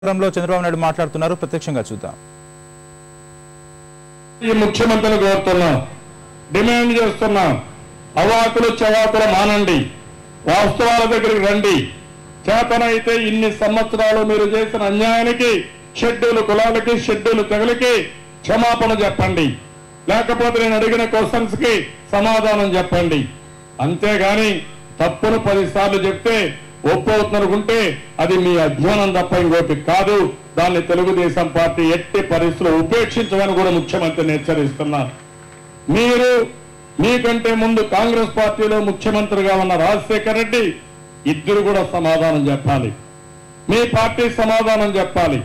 చంద్రబాబు నాయుడు మాట్లాడుతున్నారు ప్రత్యక్షంగా చూద్దాం. ఈ ముఖ్యమంత్రిని కోరుతున్నాం, డిమాండ్ చేస్తున్నాం, అవాకులు చవాకులు మానండి, వాస్తవాల దగ్గరికి రండి. చేతనైతే ఇన్ని సంవత్సరాలు మీరు చేసిన అన్యాయానికి, షెడ్యూల్ కులాలకి, షెడ్యూల్ తెగలకి క్షమాపణ చెప్పండి. లేకపోతే నేను అడిగిన క్వశ్చన్స్ కి సమాధానం చెప్పండి. అంతేగాని తప్పును 10 సార్లు చెప్తే ఒప్పవుతున్ననుకుంటే అది మీ అజ్ఞానం తప్ప ఇంకోటి కాదు. దాన్ని తెలుగుదేశం పార్టీ ఎట్టి పరిస్థితుల్లో ఉపేక్షించమని కూడా ముఖ్యమంత్రిని హెచ్చరిస్తున్నారు. మీరు మీకంటే ముందు కాంగ్రెస్ పార్టీలో ముఖ్యమంత్రిగా ఉన్న రాజశేఖర రెడ్డి ఇద్దరు కూడా సమాధానం చెప్పాలి. మీ పార్టీ సమాధానం చెప్పాలి.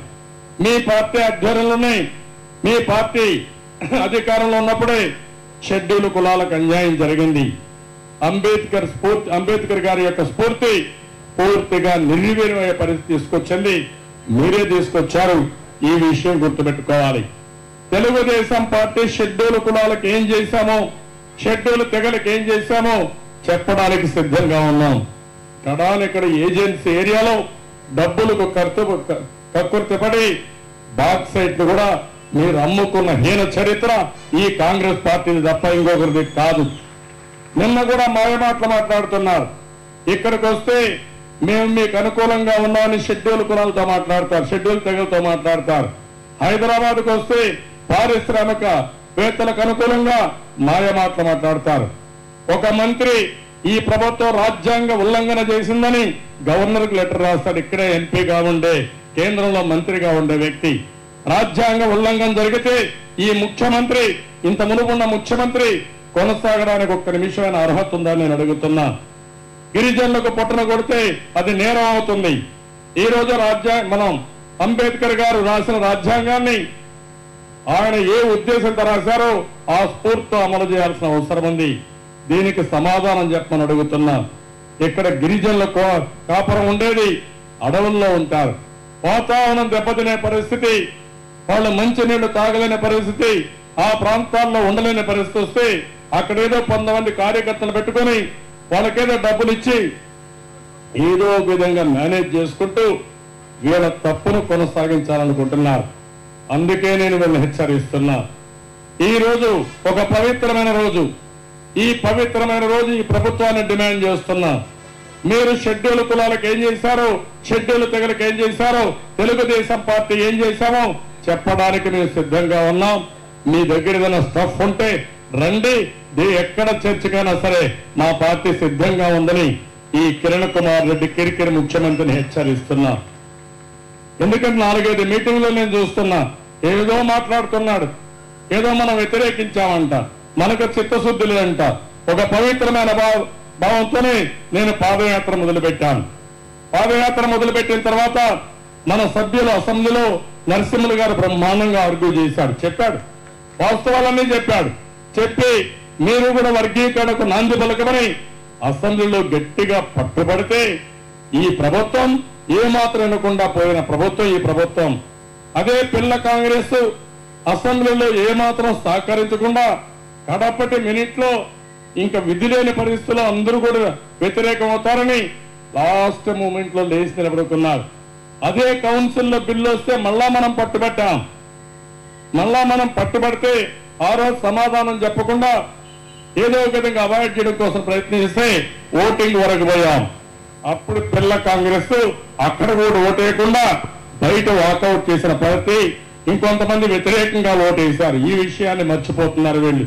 మీ పార్టీ ఆధ్వర్యంలోనే, మీ పార్టీ అధికారంలో ఉన్నప్పుడే షెడ్యూల్ కులాలకు అన్యాయం జరిగింది. అంబేద్కర్ గారి యొక్క స్ఫూర్తి పూర్తిగా నిర్వీర్యమయ్యే పరిస్థితి తీసుకొచ్చింది. మీరే తీసుకొచ్చారు. ఈ విషయం గుర్తుపెట్టుకోవాలి. తెలుగుదేశం పార్టీ షెడ్యూల్ కులాలకు ఏం చేశామో, షెడ్యూల్ తెగలకు ఏం చేశామో చెప్పడానికి సిద్ధంగా ఉన్నాం. కడాని ఇక్కడ ఏజెన్సీ ఏరియాలో డబ్బులకు కక్కుర్తిపడి బాక్సైట్లు కూడా మీరు అమ్ముకున్న హీన చరిత్ర ఈ కాంగ్రెస్ పార్టీది తప్ప ఇంకొకరిది కాదు. నిన్న కూడా మాయమాటలు మాట్లాడుతున్నారు. ఇక్కడికి వస్తే మేము మీకు అనుకూలంగా ఉన్నామని షెడ్యూల్ కులాలతో మాట్లాడతారు, షెడ్యూల్ తెగలతో మాట్లాడతారు. హైదరాబాద్కు వస్తే పారిశ్రామిక వేత్తలకు అనుకూలంగా మాయమాటలు మాట్లాడతారు. ఒక మంత్రి ఈ ప్రభుత్వం రాజ్యాంగ ఉల్లంఘన చేసిందని గవర్నర్కు లెటర్ రాస్తాడు. ఇక్కడే ఎంపీగా ఉండే, కేంద్రంలో మంత్రిగా ఉండే వ్యక్తి. రాజ్యాంగ ఉల్లంఘన జరిగితే ఈ ముఖ్యమంత్రి, ఇంత మునుపున్న ముఖ్యమంత్రి కొనసాగడానికి ఒక్క నిమిషమైన అర్హత ఉందని నేను అడుగుతున్నా. గిరిజనులకు పొట్టన కొడితే అది నేరం అవుతుంది. ఈ రోజు మనం అంబేద్కర్ గారు రాసిన రాజ్యాంగాన్ని ఆయన ఏ ఉద్దేశంతో రాశారో ఆ స్ఫూర్తితో అమలు చేయాల్సిన అవసరం ఉంది. దీనికి సమాధానం చెప్పమని అడుగుతున్నా. ఇక్కడ గిరిజనుల కాపురం ఉండేది అడవుల్లో ఉంటారు. వాతావరణం దెబ్బతినే పరిస్థితి, వాళ్ళు మంచినీళ్లు తాగలేని పరిస్థితి, ఆ ప్రాంతాల్లో ఉండలేని పరిస్థితి వస్తే అక్కడేదో 100 మంది కార్యకర్తలు పెట్టుకొని వాళ్ళకేదో డబ్బులు ఇచ్చి ఏదో ఒక విధంగా మేనేజ్ చేసుకుంటూ వీళ్ళ తప్పును కొనసాగించాలనుకుంటున్నారు. అందుకే నేను వీళ్ళని హెచ్చరిస్తున్నా. ఈ రోజు ఒక పవిత్రమైన రోజు. ఈ పవిత్రమైన రోజు ఈ ప్రభుత్వాన్ని డిమాండ్ చేస్తున్నా. మీరు షెడ్యూల్ కులాలకు ఏం చేశారో, షెడ్యూల్ తెగలకు ఏం చేశారో, తెలుగుదేశం పార్టీ ఏం చేశామో చెప్పడానికి మేము సిద్ధంగా ఉన్నాం. మీ దగ్గర ఏదైనా స్టఫ్ ఉంటే రండి. ఎక్కడ చర్చకైనా సరే మా పార్టీ సిద్ధంగా ఉందని ఈ కిరణ్ కుమార్ రెడ్డి కిరికిరి ముఖ్యమంత్రిని హెచ్చరిస్తున్నా. ఎందుకంటే 4-5 మీటింగ్లో నేను చూస్తున్నా, ఏదో మాట్లాడుతున్నాడు, ఏదో మనం వ్యతిరేకించామంట, మనకు చిత్తశుద్ధి లేదంట. ఒక పవిత్రమైన భావంతోనే నేను పాదయాత్ర మొదలుపెట్టాను. పాదయాత్ర మొదలుపెట్టిన తర్వాత మన సభ్యులు అసెంబ్లీలో నరసింహులు గారు బ్రహ్మాండంగా ఆర్గ్యూ చేశాడు, చెప్పాడు, వాస్తవాలన్నీ చెప్పాడు. చెప్పి మీరు కూడా వర్గీకరణకు నాంది పలకమని అసెంబ్లీలో గట్టిగా పట్టుబడితే ఈ ప్రభుత్వం ఏమాత్రం వినకుండా పోయిన ప్రభుత్వం ఈ ప్రభుత్వం. అదే పిల్ల కాంగ్రెస్ అసెంబ్లీలో ఏమాత్రం సహకరించకుండా కడపటి మినిట్లో ఇంకా విధి లేని పరిస్థితుల్లో అందరూ కూడా వ్యతిరేకం అవుతారని లాస్ట్ మూమెంట్ లో లేచి నిలబడుకున్నారు. అదే కౌన్సిల్లో బిల్లు వస్తే మళ్ళా మనం పట్టుబట్టాం. మళ్ళా మనం పట్టుబడితే ఆ రోజు సమాధానం చెప్పకుండా ఏదో ఒక విధంగా అవాయిడ్ చేయడం కోసం ప్రయత్నిస్తే ఓటింగ్ వరకు పోయాం. అప్పుడు పిల్ల కాంగ్రెస్ అక్కడ కూడా ఓటేయకుండా బయట వాకౌట్ చేసిన పరిస్థితి. ఇంకొంతమంది వ్యతిరేకంగా ఓటేశారు. ఈ విషయాన్ని మర్చిపోతున్నారు వీళ్ళు.